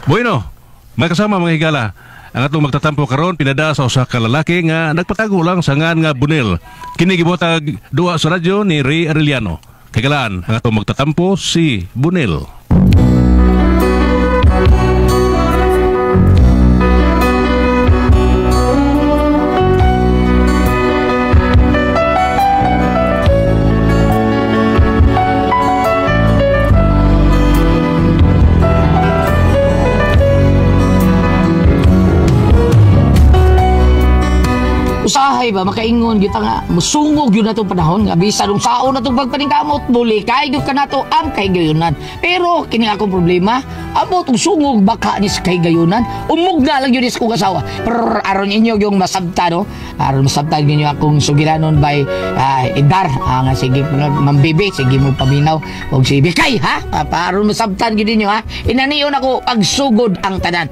Bueno, may kasama mga higala. Ang atong magtatampo karon pinada sa usa ka lalaki nga nagpatago lang sa ngan nga Bunil. Kini gibotag duwa sa radyo ni Ray Arellano. Kagalaan, ang atong magtatampo si Bunil. Usahay ba makaingon kita nga musungog yun na itong panahon nga bisa nung saon na itong pagpaningkamot muli kay yun ka na to ang kaygayunan. Pero kini akong problema amo itong sungog baka ni sa kaygayunan umug na lang yun is kong asawa pero aron inyo yung masabta no aron masabta ninyo akong sugiranon by Idar nga sige mambibi sige mo paminaw og si Bikay ha aron masabtan yun ninyo ha inaniyon ako pagsugod ang tanan.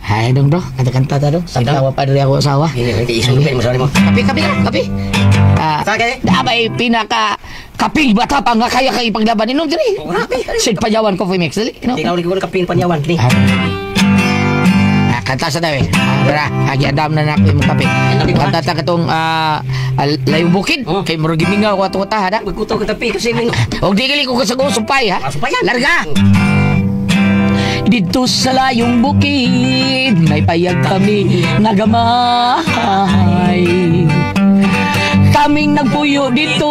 Hai dong bro, kanta-kanta ta dong. Sabawa pa dari ako asawa. Ini isulupin mo sorry mo. Kapi. Abay pinaka kaping bata pa nga kaya kay paglaban inom diri. Sid Panyawan Coffee Mix dali. Ikaw ni ko kaping Panyawan ni. Kanta sa dawe. Ara, agi adam na napi mo kape. Kanta ta katong layong bukid. Kay murag gimingaw ko ato-ata ha. Magkuto ka tapi kasi ning. Og digili ko sa supay ha. Larga. Dito sa layong bukid may payag kami nagamay. Kaming nagpuyo dito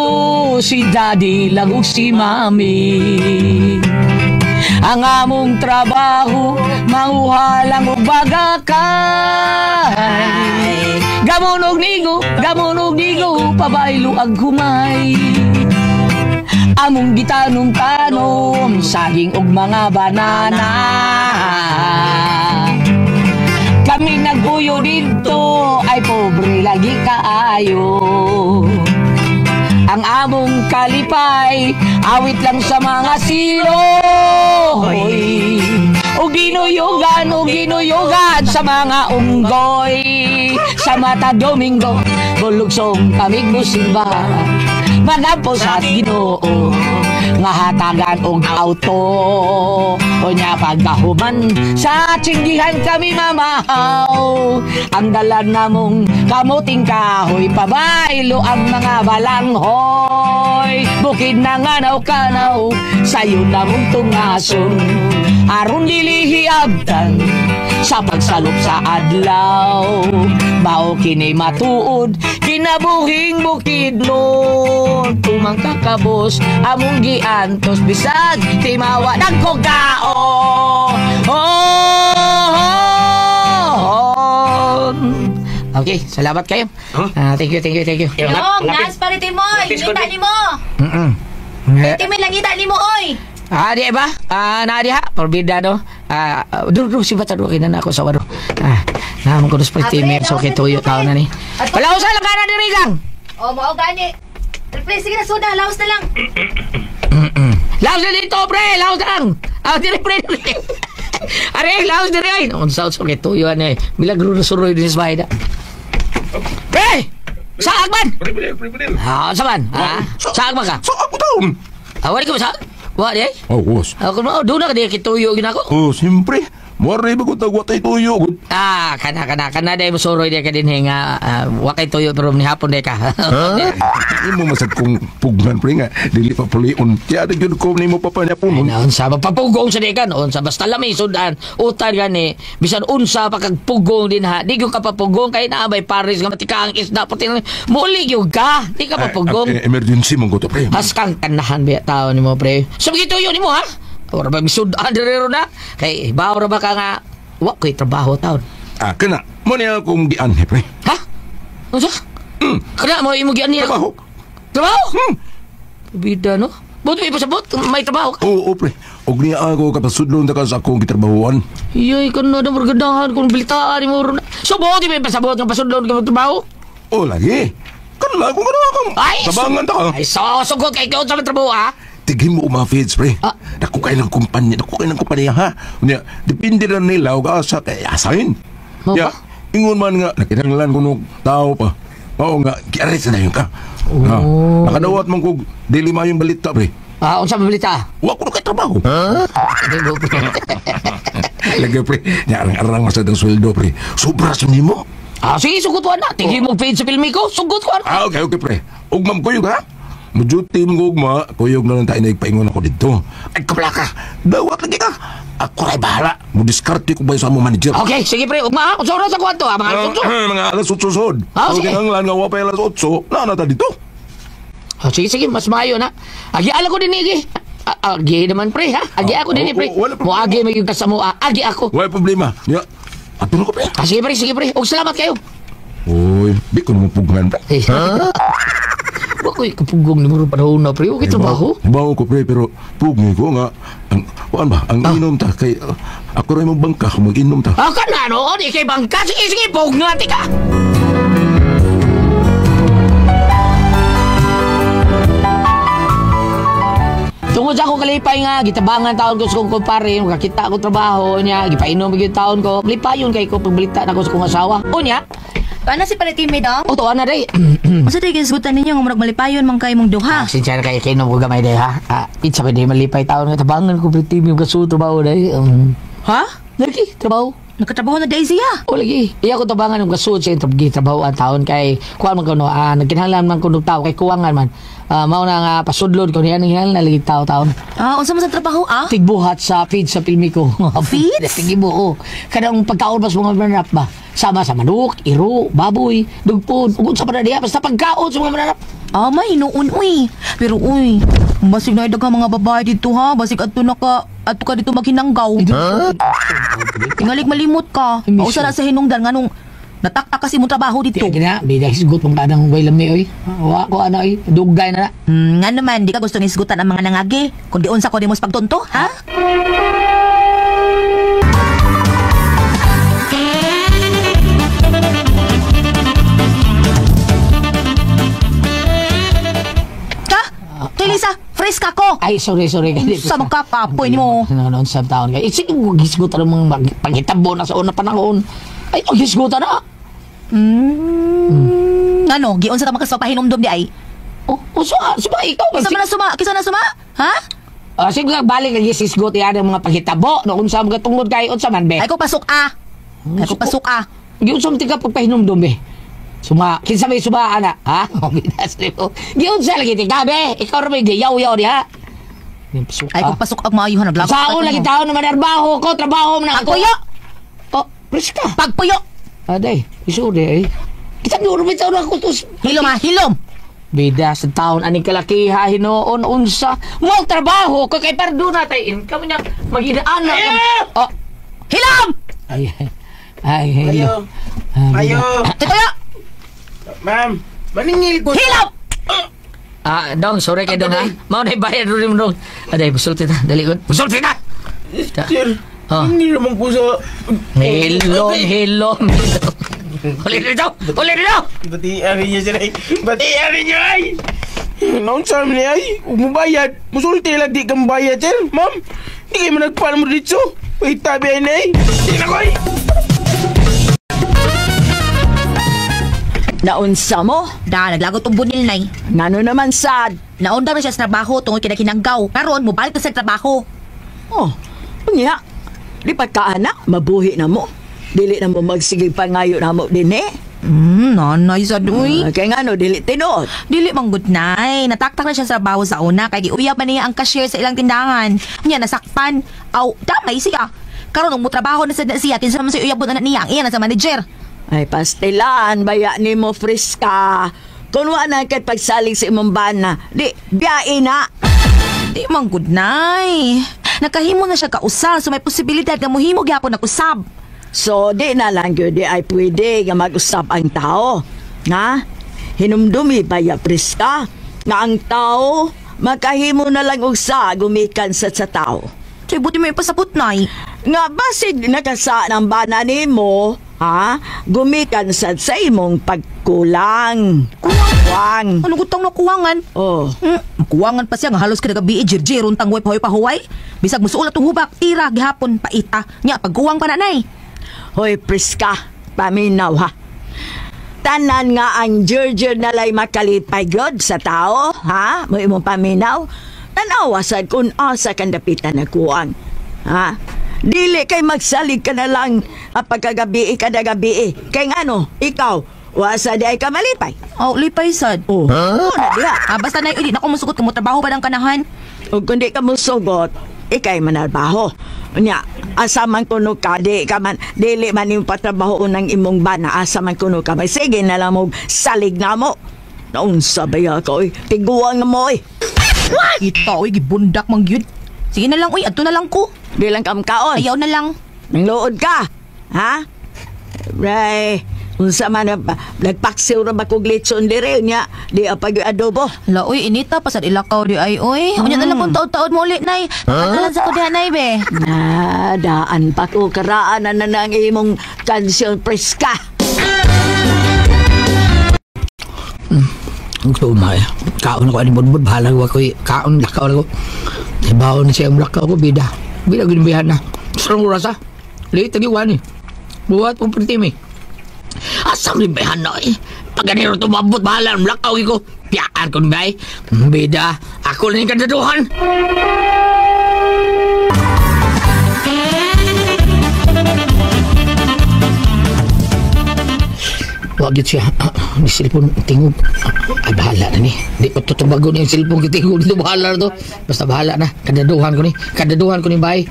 si daddy lang ug si mami. Ang among trabaho manguha lang og bagakay. Gamunog nigo pabaylo ang humay. Among gitanong-tanom saging og mga banana. Kami nagbuyo dito ay pobre lagi kaayo. Ang among kalipay awit lang sa mga siloy. O ginuyogan sa mga unggoy. Sa mata Domingo bulugsong kamig musimba. Manampo sa Ginoo nga hatagan og auto o nya pagkahuman sa tsingihan kami mamahaw. Ang dalan namong kamuting kahoy pabaylo ang mga balanghoy. Bukid na nganaw-kanaw sayo namong tungason aron dili abtan sa pagsalop sa adlaw. Mao kini matuod kinabuhing bukidnon. Tumang kakabos among giantos bisag timawa nagkogao. Okay, salamat kayo. Thank you. Dong, nas pariti mo. Ngita ni mo. Pariti mo lang ngita ni mo, oy. Di ba? Naadi ha? Porbida no? Duro si bata doon na ako sa waro. Naman ko dos pariti mo. So kituyo tao na ni. Palaos lang ka na diri lang. O, mao gani. Sige na, soda. Laos na lang. Laos na dito, pre. Laos na lang. Diri, pre. Are, laos diri ay. Unsa so kituyo na eh. Milagro na suroy din sa bahay na. Pre! Saag man! Saan man? Saag man ka? Saag mo taon! Wali ka ba saag? Wali ay? Was. Doon na ka di kituyo ginako? Siyempre. Waray ba kung tagwatay tuyo? Kana day mo suroy di ka din nga wakay tuyo pero ni hapon di ka. Hindi mo masad kong pugnan, pre nga. Dili pa pulion. Kaya na yun ko ni mo papanyapon. Unsa ba papugong sa di ka? Unsa basta lamay sudan. Utan gani. Bisan unsa pa kagpugong din ha. Di ko ka papugong kay naabay pares nga matika ang isda. Pati muli yung ka. Di ka papugong. Emergency mong ko to, pre. Haskang kanahan biya tao ni mo, pre. So magituyo ni mo ha? Ora ba misudan direro na? Kay bawo ra ba ka nga wa ko'y trabaho taon. Kana. Mo niya akong gian, pre. Ha? Unsa? Kana mo imo gian niya? Trabaho. Bida no? Buto may pasabot, may trabaho ka? Oo, pre. Og niya ako kapasudlon na ka sa akong gitrabahuan. Iyay, kano na margandahan kung bilitaan mo ron. So, buti may pasabot ng pasudlon ka trabaho? Oo, lagi. Kanla kung ano akong tabangan ta ka. Ay, sugot kay ikaw sa trabaho, ha? Tighin mo umafeeds, pre. Naku kayo ng kumpanya, ha? Unya, depende na nila o kaasa kay asahin. Ya, ingon man nga, nakinanglan ko nung tao pa. Oo nga, kiarit na yun ka. Nakadawat mong kog, dili mayong balita, pre. Unsa mabalita? Wa ko na kay trabaho. Lagi pre, arang masadang sweldo pre. Sobra sa nimo. Sige, sugot ko na. Tingin mo paid sa filmi ko, sugot ko na. Okay pre. Ugmam kuyog ha. Mujuti mo ugma, kuyog na lang tayo na ipaingon ako dito. Ay kapla ka, dawat lagi ka. Ako ray bahala. Mudiskarte ko ba sa among manager? Okay, sige pre, ugma. Kung sa oras sa kwanto, mga alas 8. Mga alas 8 sod. Sige. Kinanglan nga wapay alas 8, na ta dito. Sige, mas mayo na. Agi ala ko din igi. Agi naman pre ha. Agi ako din pre. Mo agi may yung kasamo. Agi ako. Wala problema. Ya. Ato na ko pre. Sige pre. Og salamat kayo. Oy, di ko naman pugnan pre. Wa ko'y kapugong ni muro panahon na pre. Okay trabaho. Trabaho ko pre, pero pugi ko nga. Ang inom ta kay ako rin mong bangka, mag-inom ta. Kana noon, ikay bangka. Sige, pug nga ka. Tungod sa ako kalipay nga, gitabangan taon ko sa kong kumpare, makakita ako trabaho niya, gipainom yung taon ko, lipayon kay ko pagbalita na ko sa kong asawa. O niya? Paano si Paritime daw? O to, ana day. Masa tayo kisgutan ninyo, ngumurag malipayon mang kayo mong duha. Sincere kayo, kinom ko gamay day ha. Itsa pa day malipay taon nga, tabangan ko Paritime yung kaso trabaho day. Ha? Lagi, trabaho. Nagkatrabaho na Daisy ah. O lagi, iya ko tabangan yung kaso sa trabaho ang taon kay kuha man ko no, nagkinahanglan man ko ng tao kay kuwangan man. Mao na nga pasudlod ko niya nang nalagi tao-taon. Unsa man sa trabaho ah? Tigbuhat sa feed sa filmi ko. Feed? Tigibo. Kadang pagkaon mas mga mananap ba? Sama sa manok, iro, baboy, dugpon, ug sa panadiya basta pagkaon sa mga mananap. May noon uy. Pero uy, basig na idag mga babae dito ha. Basig adto ka dito maghinanggaw. Tingali malimot ka. Mausa na sa hinungdan nganong nataktak kasi mo trabaho dito. Tiya gina, bida hisgot mong padang huway lami oy. Wa ko ano oy, dugay na na. Nga naman, di ka gusto nisgutan ang mga nangagi. Kung di unsa ko di mo pagtunto, ha? Lisa, fresh ka ko. Ay, sorry. Sa magkakapoy ni mo. Noon sa taon kay. Sige, gisgutan ng mga panghitabo na sa una panahon. Ay, gisgutan na. Ano, gion sa tamakas papahinomdom di ay? Suma, ikaw. Kisa na suma? Ha? Sige, balik lagi sisgot yan ang mga panghitabo. Noon sa mga tungod kayo, unsa man, be? Ay ko pasok ah. Giun sa mga pagpahinomdom, be. Kinsa may suma, ana? Ha? Binas mo. Giun sa lagi, be. Ikaw rin may gayaw-yaw di, ha? Ay kung pasok ang maayuhan, naglako. Saan lagi tao na manarbaho ko, trabaho mo na ako. Pagpuyo! Preska. Pagpuyo! Aday, isuri eh. Kita nyo rin sa una ko to. Hilom! Bida sa taon, aning kalakiha, hinoon, unsa. Mo trabaho, kay pardo na tayo. Kami na, maghinaan na. Hilom! Ayo. Titoyo! Ma'am, maningil ko. Hilom! Dong, sorry kayo dong ha. Mau na ibayad rin mo dong. Aday, busulti na. Dali ko. Busulti na! Sir, hindi naman po sa... Hilom. Ulit dito! Batiari niya sir ay. Batiari niya ay. Naunsa niya ay. Huwag mo bayad. Musulti lang di kang bayad sir. Ma'am, di kayo managpala mo dito. Wait, tabi ay na ay. Hindi na ko ay. Naunsa mo? Naglagot ang bunil nay. Ngano naman sad? Naunda na siya sa trabaho tungkol kinakinanggaw. Karon mo balik na sa trabaho. Unya. Lipat ka anak, mabuhi na mo. Dili na mo magsigig pangayo na mo din eh. Nanay sa duy. Kaya nga no, dili tinod. Dili manggod nay. Nataktak na siya sa trabaho sa una kay giuyab man niya ang cashier sa ilang tindahan. Niya nasakpan. Damay siya. Karon mo trabaho na sa siya kinsa man sa uyabon na niya. Iyan na sa manager. Ay, pastilan, baya ni mo friska. Kung wala kay pagsalig sa imong bana, di, biyain na. Di manggod nay. Nakahimo na siya kausal so may posibilidad na muhimo gyapon na kusab. So, di na lang yun, di ay pwede nga mag-usap ang tao. Nga? Hinumdumi baya friska. Nga ang tao, makahimo na lang usa gumikan sa tao. Kaya buti may pasapot nay. Nga basid nakasa ng bana nimo, gumikan sa imong pagkulang. Kuwang. Ano gutang na kuwangan? Kuwangan pa siya nga halos kinagabi jirjirun tangway pahuay-pahuay. Bisag musuol atong hubak, tira gihapon paita. Nya pagkuwang pa nanay. Hoy Priska, paminaw ha. Tanan nga ang jirjir nalay makalipay god sa tao, ha? Mo imong paminaw. Tanawa sad kung asa kang dapitan na kuang. Ha? Dili kay magsalig ka na lang pagkagabi kada gabi. Kay ngano, ikaw, wasa di ay ka malipay. Oh, lipay sad. Oh, na diha. Basta na hindi na ko musugot kung mo trabaho pa ng kanahan. O kundi ka musugot, ikay manarbaho. Nya, asa man kuno ka, di ka man, dili man yung patrabaho ng imong bana, asa man kuno ka, may sige na lang mo, salig na mo. Naunsa ba ako, tiguan na mo, Ito, gibundak mang yun. Sige na lang, ato na lang ko. Di lang kamkaon. Ayaw na lang. Nang lood ka, ha? Ray, unsa man nagpaksiw ra ba kog litson dire nya, di apag adobo. La, inita pa sa ilakaw di ay, Unya na lang kung taon-taon mo ulit, nay. Pagkalan sa ko diha, nay, be. Daan pa ko karaan na nang imong kansyon preska. Gusto umay. Kaon ako animod-mod. Bahala ko kaon. Lakaw ako. Ibaw na siya ang lakaw ko. Bida ginimbihan na. Sarang urasa. Late tagiwan eh. Buhat po pritimi. Asang ginimbihan na eh. Pag ganito tumabot. Bahala ang lakaw ko. Piyaan ko nibay. Bida. Ako na yung kandaduhan. Wag yun siya. Ni cellphone tingog. Ay, bahala na ni. Di ko tutubago na yung cellphone kitingog. Dito bahala na to. Basta bahala na. Kadaduhan ko ni. Kadaduhan ko ni bay.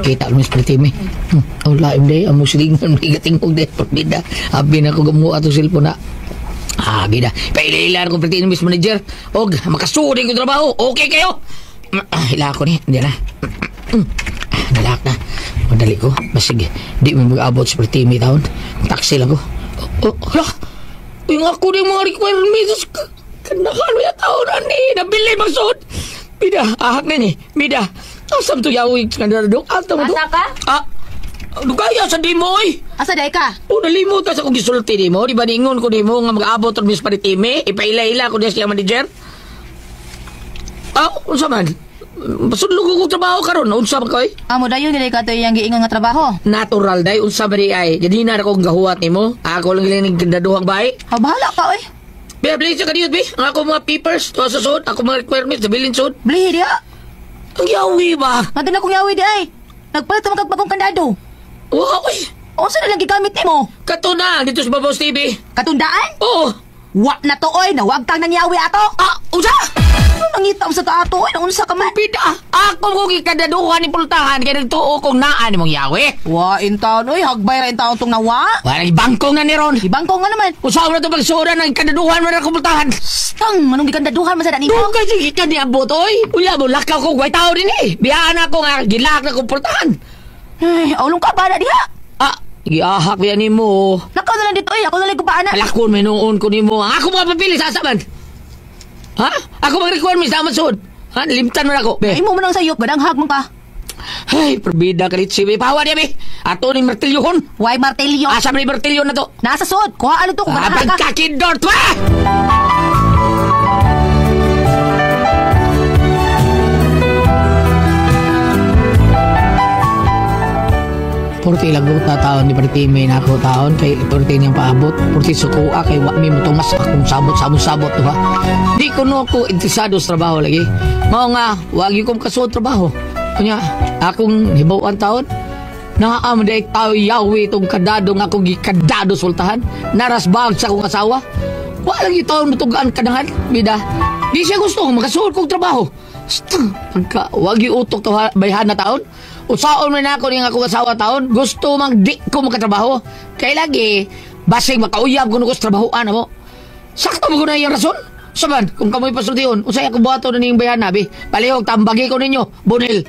Kita mo yung spritimi. Ang laim day. Ang muslingan. May katingog day. Bida. Habi na ko gamuha itong cellphone na. Bida. Paililan ko pritimi Miss Manager. Og, makasuri ko trabaho. Okay kayo. Hila ko ni. Hindi na. Nalak na. Madali ko. Basig. Di mo mag-abot sa pritimi taon. Taxi lang ko. Hala, yung ako ng mga requirements kanakalo yung taon ni nabili magsud. Bida, ahak na ni. Bida, asam to yawig skandalo. Asa ka? Dugaya sa di mo eh. Asa day ka? Nalimot ka sa kong gisulti di mo. Di ba ningon ko di mo nga mag-abot ng Miss Paritime? Ipaila-ila ko niya siya manager. Unsa man? Pasudlog ko trabaho karon, unsa man koy? Amo dayon dili ka to yang giingon nga trabaho. Natural day unsa ba di ay? Jadi na ako gahuwat nimo. Ako lang giling daduhang bay. Bahala ka oy. Bili sa kaniyot bi. Ang ako mga papers to sa sud, ako mga requirements sa bilin sud. Bili dia. Ang yawi ba? Madto na kong yawi di ay. Nagpalit ta magpagong kandado. Wow, oy. Unsa na lang gigamit nimo? Kato na dito sa Babos TV. Katundaan? Oo. Wa na to oy, nawag kang nangyawi ato. Unsa? Nangita sa taato oy, unsa ka man? Bida, ako kung ikadaduhan ni pultahan kaya nagtuo kong naan mong yawi. Wa in taon oy, hagbay ra in taon tong nawa. Wala ibangkong na ni Ron. Ibangko nga naman. Usaw na ito pagsura ng ikadaduhan mo na pultahan. Stang, anong gikandaduhan masada nimo? Doon kasi kita ni abot oy. Ula mo lakaw ko gway tao din eh. Biyahan ako nga gilak na kong pultahan. Ay, aulong ka ba na diha? Giahak yan ni mo. Lakaw na lang dito oy, ako na lang kupaan na. Alakon may noon ko ni mo. Ako mapapili sa asaman. Ha? Ako mag-requirements sa Amazon. Ha? Limtan mo na ako. Be. Imo mo nang sayop, gadanghag mo ka. Ay, perbida ka rin si Be. Pahawa niya, Be. Ato ni martilyohon. Why martilyo? Asa mo ni martilyo na to? Nasa sud. Kuha ano to kung gadanghag ka. Pagkakindor to, ha? Porti lagot na taon ni Paritime na ako taon kay porti niyang paabot porti sukua kay wa mi mutumas akong sabot to ha. Di ko no ko interesado sa trabaho lagi. Mao nga wagi kong kasuot trabaho. Kunya akong hibaw-an taon naam day tao yawi tong kadado nga akong gikadado sultahan naras bag sa akong asawa. Wa lagi taon mutugaan kanahan bida. Di siya gusto makasuot kong trabaho. Pagka wagi utok to bayhan na taon. Usaon mo na ako ng akong asawa taon, gusto mang di ko makatrabaho. Kaya lagi, basig makauyab ko sa trabahoan mo. Sakto mo ko na yung rason. Saban, kung kamoy pasulti yun, usay ako buhato na niyong bayan nabi. Palihog, tambagi ko ninyo, Bunil.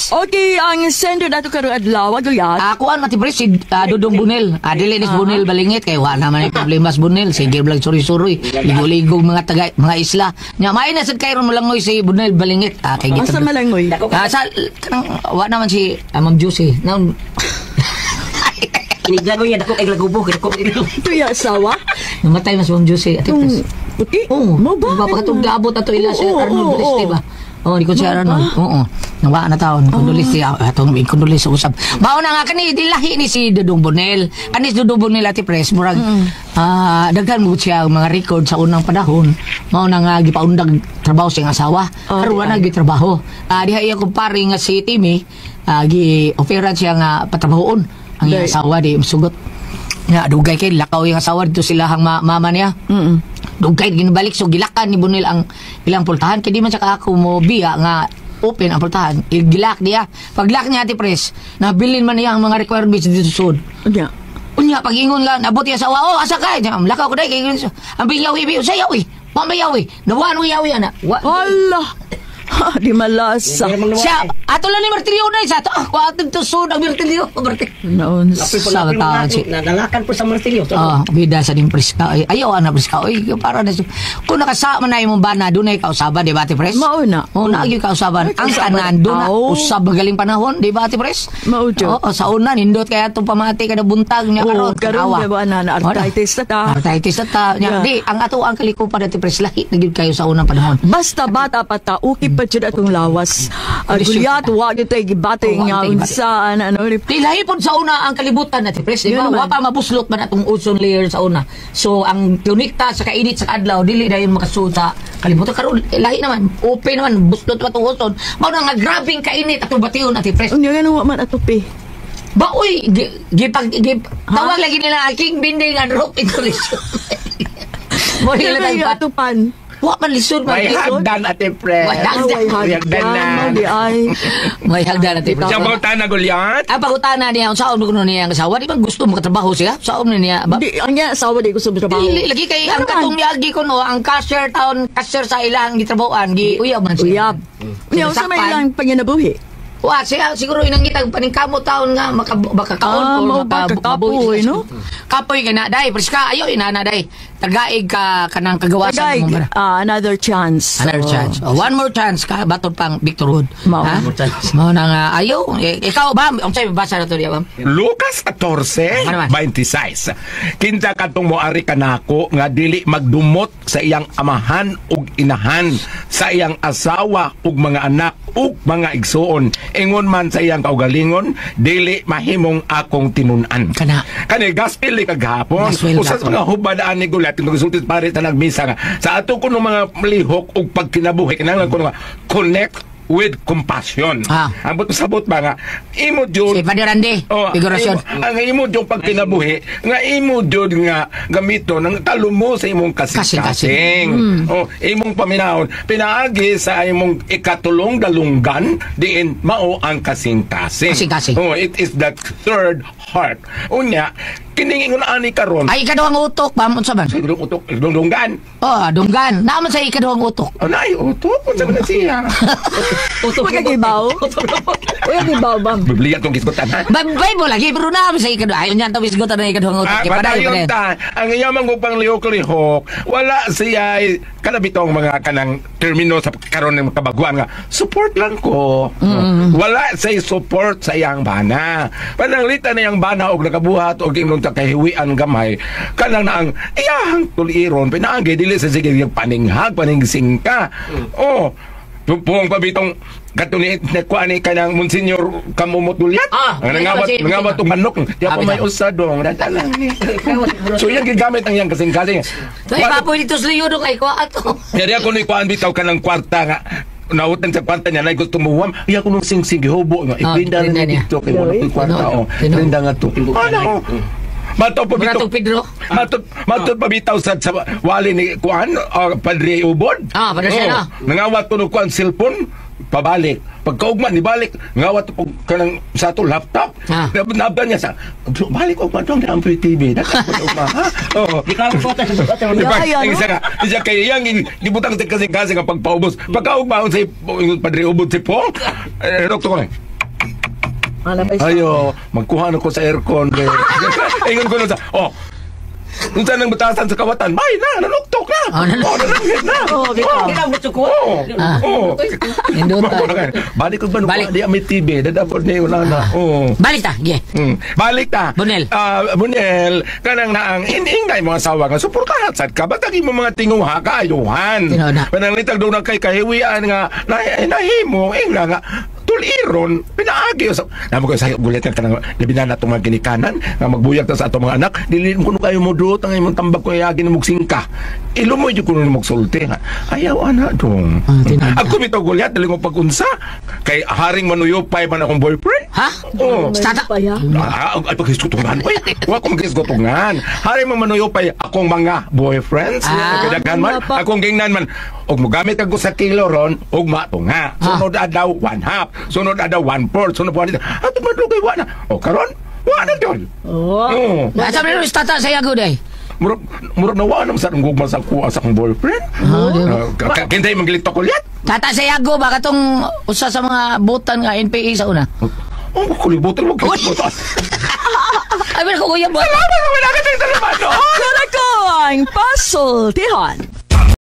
Okay, ang sender dato karon adlaw aguyat. Ako ang natibres si Dudong Bunil. Dili ni Bunil balingit kay wa naman ay problema sa Bunil. Sige blag suri-suri. Ligo-ligo mga isla. Nya may na sad kayron malangoy si Bunil balingit. Kay Asa malangoy? Sa wa naman si Ma'am Juicy. Naon Inigago yan ako kay lagubo. Ito yung asawa? namatay mas Ma'am Juicy. Puti? Oo. Mo ba? Papakatog gaabot ato ila si Arnold Balesti ba? Oh, di ko si Arnold. Oo. Nawa na taon, kondolis siya, atong kondolis sa usab. Mao na nga kani dilahi ni si Dudong Bonel. Kani si Dudong Bonel ati pres murag daghan mo siya ang mga record sa unang panahon. Mao na nga gipaundag trabaho sa iyang asawa. Karon wala gitrabaho. Diha iya kumpare nga si Timmy, gi-offeran siya nga patrabahoon ang iyang asawa di masugot. Nga dugay kay lakaw yung asawa dito sila hang mama niya. Dugay ginbalik so gilakan ni Bonel ang ilang pultahan kay di man siya ako mo biya nga open ang pultahan. Gilak niya. Paglak niya ati pres, nabilin man niya ang mga requirements dito sud. Unya pag-ingon lang nabot iya asawa, oh asa kay lakaw ko dai kay ang biyawi sayawi. Mamayawi. Nawan mo yawi ana. Allah. Di malasa. Siya, ato lang ni Martilyo na isa. Kuwatag to so, nag-Martilyo. Noon. Sa tao si. Nadalakan po sa Martilyo. Bida sa ning Priska. Ayaw na Priska. Oy, para na siya. Kung nakasama na yung bana, doon ay kausaban, di ba, Ate Pres? Mauna. Oo, naagyo kausaban. Ang kanan, doon na usab magaling panahon, di ba, Ate Pres? Maujo. Oo, sa una, nindot kaya itong pamati ka na buntag niya karon. Karon, di ba, na arthritis na ta. Arthritis na ta. Di, ang ato ang kalikupan, Ate Pres, lahi na kayo sa unang panahon. Basta bata pa ta, okay pa dyan atong lawas. Gulyat, wag ito ay gibating nga unsaan, ano. Lahi po sa una ang kalibutan natin, Pres. Di ba? Yun naman. Wapa mabuslot man atong ozone layer sa una. So, ang tunikta sa kainit sa adlaw, dili na yun makasuot sa kalibutan. Karon lahi naman, open naman, buslot pa itong ozone. Mao na nga grabing kainit atong batiyon natin, Pres. Unya nga man atupi. Ba, uy, tawag lagi nila aking binding and rope insulation. Mo nila Kaya tayo atupan. Wa man lisod man. May hagdan Ate Pres. May hagdan. May hagdan na. Di ay. May hagdan natin, Pres. Siya ba na Gulyat? Ang pagutana niya, saan mo niya ang asawa, di ba gusto makatrabaho siya? Saan mo niya? Ba? Di, ang asawa di ko sa trabaho. Lagi kay ang katong niagi ko no, ang cashier sa ilang gitrabahoan, uyab man siya. Uyab. Unya, sa may ilang panginabuhi. Wa siya siguro inangitag paningkamot taon nga makakaon o makakapoy, no? Kapoy gana dai, Priska, ayo inana dai. Tagaig ka kanang kagawasan mo bara. Another chance. Another chance. One more chance ka baton pang Victor Hood. Mao. Mao na nga ayo. Ikaw ba, unsay basa na to diya ba? Lucas 14:26. Kinsa katong moari kanako nga dili magdumot sa iyang amahan ug inahan, sa iyang asawa ug mga anak ug mga igsuon. Ingon man sa iyang kaugalingon, dili mahimong akong tinun-an. Kani gospel kaghapon. Usa sa mga hubadaan ni Gulyat kung gusulti pare ta nagmisa nga sa ato kuno mga lihok ug pagkinabuhi kinahanglan kuno nga connect with compassion. Ang sabot ba nga imo jud si Padre Randy figurasyon ang imo jud pagkinabuhi nga imo jud nga gamito ng talumo sa imong kasing-kasing. Imong paminahon pinaagi sa imong ikatulong dalunggan diin mao ang kasing-kasing. It is the third heart. Unya kining ingon ani karon ay ikaduhang utok ba unsa man? Siguro utok dunggan. Dunggan. Naman sa ikaduhang utok. Nay utok unsa man siya? Utok kagibaw. Uy gibaw bam. Biblia tong gisgotan ha. Bible lagi pero naman sa ikaduhang. Ayon yan tawis gisgotan na ikaduhang utok. Padayon ta. Ang iyang pang lihok-lihok wala siya kana bitong mga kanang termino sa karon ng kabaguan nga support lang ko. Wala say support sa iyang bana. Pananglita na iyang bana og nakabuhat og ingon ta kahiwian gamay kanang na ang iyang tuliron pinaagi dili sa sige paninghag paningsingka. Puong pabitong katuni kuani kanang Monsignor Kamumotulyat. Nangawat og manok. Di pa may usadong dadalang ni. So yan gigamit ang iyang kasing-kasing. So ipapoy dito sa liyo kay ko ato. Kaya ako ni kuan bitaw kanang kwarta nga nautan sa kwarta niya na gusto mo huwam iya ko nung sing-sige hubo nga ipinda na dito kay wala ko kwarta ipinda nga to Mato pabitaw sa wali ni kuan Padre Ubod. Padre siya. Nangawat ko kuan cellphone pabalik. Pagkaugma ni balik ngawat ko kanang sa to laptop. Nabdan niya sa balik og matong na Ampoy TV. Ikaw ko ta sa kay yang gibutang sa kasing-kasing ang pagpaubos. Pagkaugma sa Padre Ubod si Paul. Doktor ko ayo, magkuha na ko sa aircon. Ingon ko na sa, kung saan ang batasan sa kawatan, may na, nanuktok na. Nanangit na. Kailang gusto ko. Balik ko ba nung di may TV, dadapod niya yun na. Balik ta, balik ta. Bunel, kanang naang ingay mga asawa nga, suportahan sad ka, batagi mo mga tinguha, kaayuhan. Pananglitag doon na kay kahiwian nga, nahimo, nga, tuliron, pinaagi. Naman ko sa gulit ka nang labinan na itong mga ginikanan, nga magbuyag ta sa atong mga anak, dili mo kayo mo doon, ang imong tambag ko yagin na mugsingka. Ilumoy yung kuno na magsulti. Ayaw, anak dong. Ako mito gulit, dali mo pag-unsa. Kay haring manuyopay man akong boyfriend. Ha? Oo. Tata? Ay, pag-isgutungan. Huwag ko mag-isgutungan. Haring manuyopay akong mga boyfriends. Kadaghan man, akong gingnan man. Og mogamit ako sa kilo ron, og mato nga. Sunod adaw 1/2, sunod adaw 1/4, sunod po ato madlugay wala. O karon, wala yun. Oo. Asa man yung tata sa yago day? Murag na wala sa gugma sa kuha sa akong boyfriend. Kinday maglito ko liat. Tata sa yago ba katong usa sa mga butan nga NPA sa una? Oh, kulibutan mo kulibutan. Ay, pero ko kuya ba? Salamat, wala ka tayong salamat. Karakoang pasultihan.